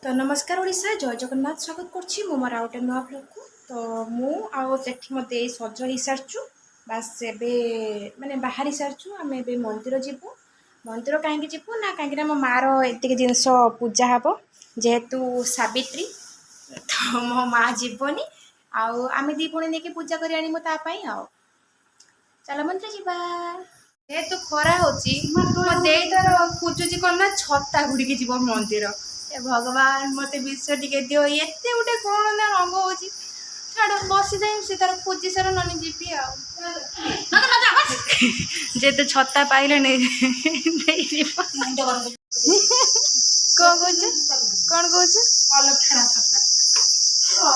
तो नमस्कार ओडिशा जय जगन्नाथ स्वागत करछि मो मोर आउटे नुआ ब्लॉग को। तो मु आउ सेठी मते सज ही सारछु बास एबे माने बाहरी सारछु आमे एबे मंदिर जिवु। मंदिर काहेकि जिवु ना काहेकि ना मो मार एतिके जिंस पूजा हबो जेहेतु सावित्री तो मो मा जीवनी आउ आमे दी पुणी नेके पूजा करी आनी मो ता पई आउ चलो मंदिर जिबा। जेहेतु खरा होची मो देई तार पूजुची कोना छत्ता गुडी के जीव मंदिर ए भगवान मते विश्व टिके दियो एते उठे कोन ना रंग होची छाड़ बसी जाई से तार पूजी सर ननी जीपी आ जेते छत्ता पाइले नै देई जीव कोन कोच अलक्षणा छत्ता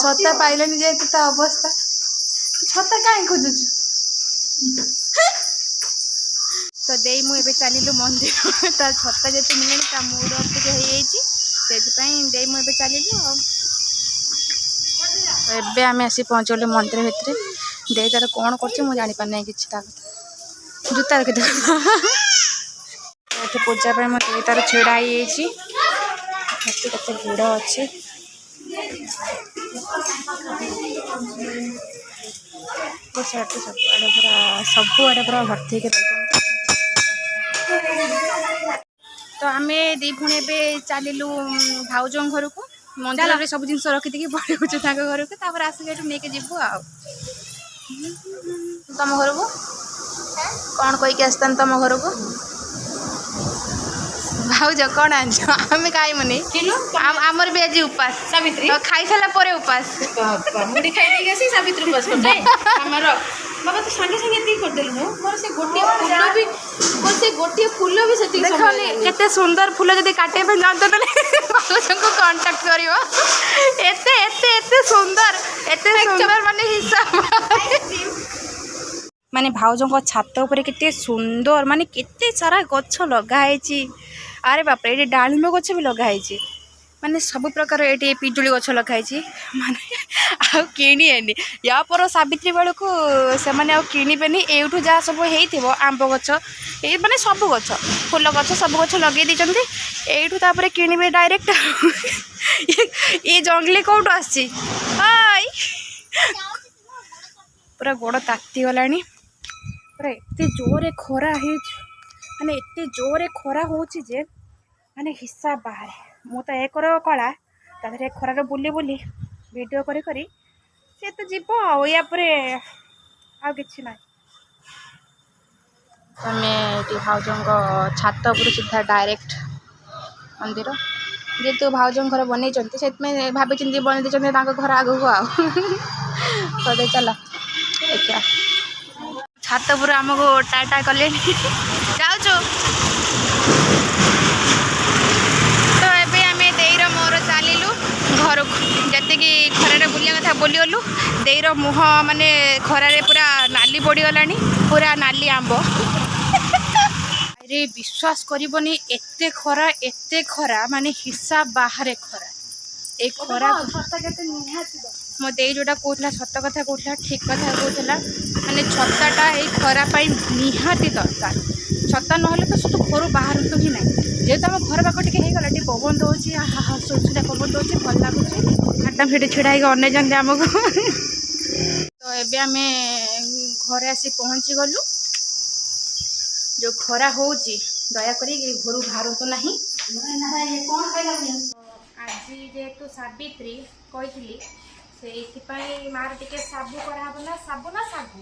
छत्ता पाइले नि जेते ता अवस्था छत्ता काई खोजुछु तो देई मु एबे चलिलु मंदिर ता छत्ता जेते मिलनी ता मूड अतिके हो जाइछि सेति देई मु एबे चलिलु एबे आमे आसी पहुँचलु मंदिर भितर देई तार कोन करछि मु जानि पाने किछि ता जूता रखि दे एते पूजा पे म देई तार छेड़ा ही जाइछि एते कते भिड़ अछि तो सब आड़े पूरा भर्ती के तो आमे दी भुणी ए चलिलु भाउजों घर को मंदिर में सब जिन रखी दी पड़े घर को आसिक नहीं जीवु आ तुम घर को कौन कहीकि आसता तुम घर को भाउज कौन आंच आम खाइमुनि आमर भी आज उपास सावित्री खाई सारा उपास मुड़ी खाई सावित्री उपास बाबा तो संगे संगे ती कर देलु मोर से गोटे फूल भी से देखनी केते सुंदर फूल जदी काटे पे जानत तले भाउजन को कांटेक्ट करियो एते सुंदर माने हिसाब माने भाउजों को छात ऊपर केते सुंदर माने केते सारा गछ लगा है अरे बाप रे डालिम गछ भी लगा है माने सब प्रकार ये पिजुली गछ लगे माने आ किणी या पर सावित्री बेलू को से माने आ किणवेनि एठू जहाँ सब हो आंब गछ ये माने सब गछ फूल गछ सब गछ लगे दीचंती एठू तापर किणवे डायरेक्ट ये जंगली कौटू आसी पूरा गोड़ ताती गलानी पूरा एते जोरे खरा है माने एते जोरे खरा होची जे माने हिसाब बाहर मु तो एक कला ताधर खरार बुली बुली वीडियो करी करी से तो जीव या कि ना आम भाउजों छात उपर सीधा डायरेक्ट मंदिर जेहेतु भाउजों घर बन से भाभी चिंती बन देते घर आगू आ चल देखा छात उपर आमको टाटा कले जाऊँ चलिलु घर को जी खरारे बुलिया कथा बुलीगलु देईर मुह माने खरारे पूरा नाली पड़गला पूरा नाली आंब अरे विश्वास करबनी एते खरा माने हिसाब बाहर खरा ए खरा मो देई जोटा कहला सत कथा कहला ठीक कथा कहला माने छत्ताटा ए खरा निहाती दरकार छत्ता ना तो सब घर बाहर तो ही ना जेहेतु आम घर पाख टे होगा टे पवन दौर हाँ सुलसुलिया पवन दौर भल लगुच मैडम से छड़ा अने जाते आमको तो ये आम घर आसी पहुँची गलु जो खरा हो दयाकोरी घर बाहर तो ना आज जेहेतु सावित्री कही से मार टे साबु कराला साबु ना सागु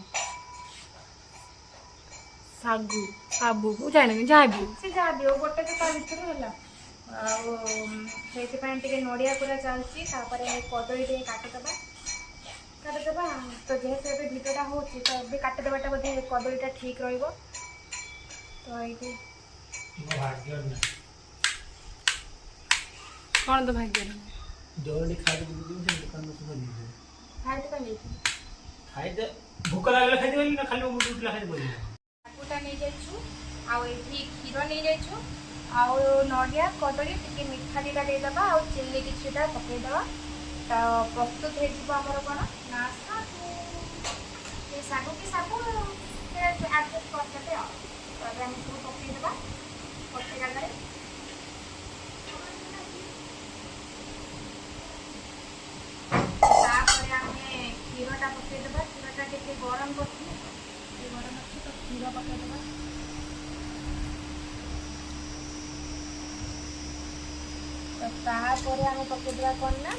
सागु साबु जानी जहाँ भी से जहाँ भी हो गोटे तो भर है नड़िया पूरा चलती कदली टे काटिदेबा तो जेहेतु ये भिडटा हो काटिदेवाटा बोधे कदलीटा ठीक रही तो ये कौन तो भाग्य भूक लगे खाई ना खाली उठला खाई टा नहीं जाइछु आ एठी खीर नहीं जाइछु आ नड़िया कदली टिके मिठा दीटा देदेबा आ चिल्ली किछटा पकईदेबा तो प्रस्तुत होमर कौन ना सागु कि सागु एडजस्ट करते तो आम सब पकईदेबा पकई जगह ପକେଇଦେବା କ୍ଷୀରଟା ଟିକେ ଗରମ କରିଥିଲେ ଟିକେ ଗରମ ଅଛି ତ କ୍ଷୀର ପକେଇଦେବା। ତ ତାପରେ ଆମେ ପକେଇଦେବା କ'ଣ ନା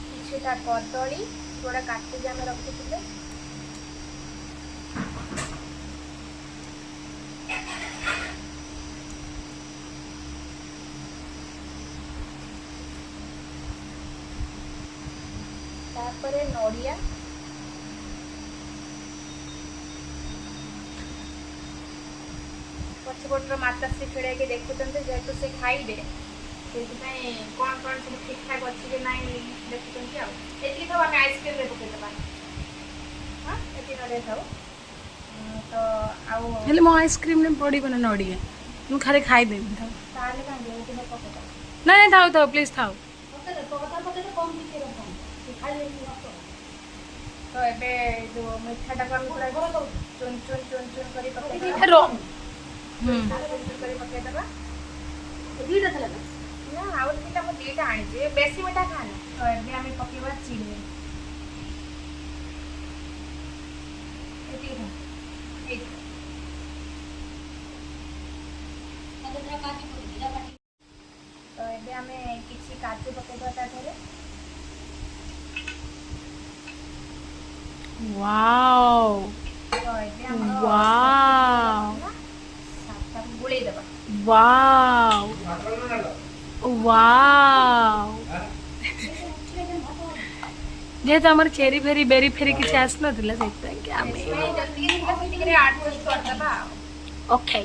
କିଛିଟା କଦଳୀ ଯୋଉଟା କାଟିକି ଆମେ ରଖିଥିଲେ। ତାପରେ ନଡ଼ିଆ ପଛପଟର ମାତାଶ୍ରୀ ଖେଳିକି ଦେଖୁଛନ୍ତି ଯେହେତୁ ସେ ଖାଇବେ ସେଇଥିପାଇଁ କ'ଣ କ'ଣ ସବୁ ଠିକ୍ଠାକ୍ ଅଛି କି ନାହିଁ ଦେଖୁଛନ୍ତି ଆଉ। ଏତିକି ଥାଉ ଆମେ ଆଇସ୍କ୍ରିମ୍ରେ ପକେଇଦେବା। ହଁ ଏତିକି ନଡ଼ିଆ ଥାଉ। ତ ଆଉ ହେଲେ ମୋ ଆଇସ୍କ୍ରିମ୍ରେ ପଡ଼ିବ ନା ନଡ଼ିଆ ମୁଁ ଖାଲି ଖାଇଦେବି ଥାଉ। ତାହେଲେ କାହିଁକି ଏଇଠି ପକେଇଦେବା। ନାଇଁ ନାଇଁ ଥାଉ ଥାଉ ପ୍ଲିଜ୍ ଥାଉ। ତ ଏବେ ଯୋଉ ମିଠାଟାକୁ ଆମେ ପୁରା ଚୁନ୍ ଚୁନ୍ କରି ପକେଇଦେବା। କରି ପକେଇଦେବା। ନା ଆଉ ଦୁଇଟା ମୁଁ ଦୁଇଟା ଆଣିଛି ବେଶୀ ମିଠା ଖାଆନି। ତ ଏବେ ଆମେ ପକେଇବା ଚିନି। ଏତିକି ତ ଏବେ ଆମେ କିଛି କାଜୁ ପକେଇଦେବା ତା ଦେହରେ। ୱାଓ ତ ଏବେ ଆମର ୱାଓ ତାକୁ ଗୋଳେଇଦେବା। ୱାଓ ୱାଓ ଯେହେତୁ ଆମର ଚେରି ଫେରି ବେରି ଫେରି କିଛି ଆସିନଥିଲା ସେଥିପାଇଁ କି ଆମେ ଯେତିକି ଥିଲା ସେତିକିରେ ଆଡଜଷ୍ଟ କରିଦେବା ଆଉ। ଓକେ।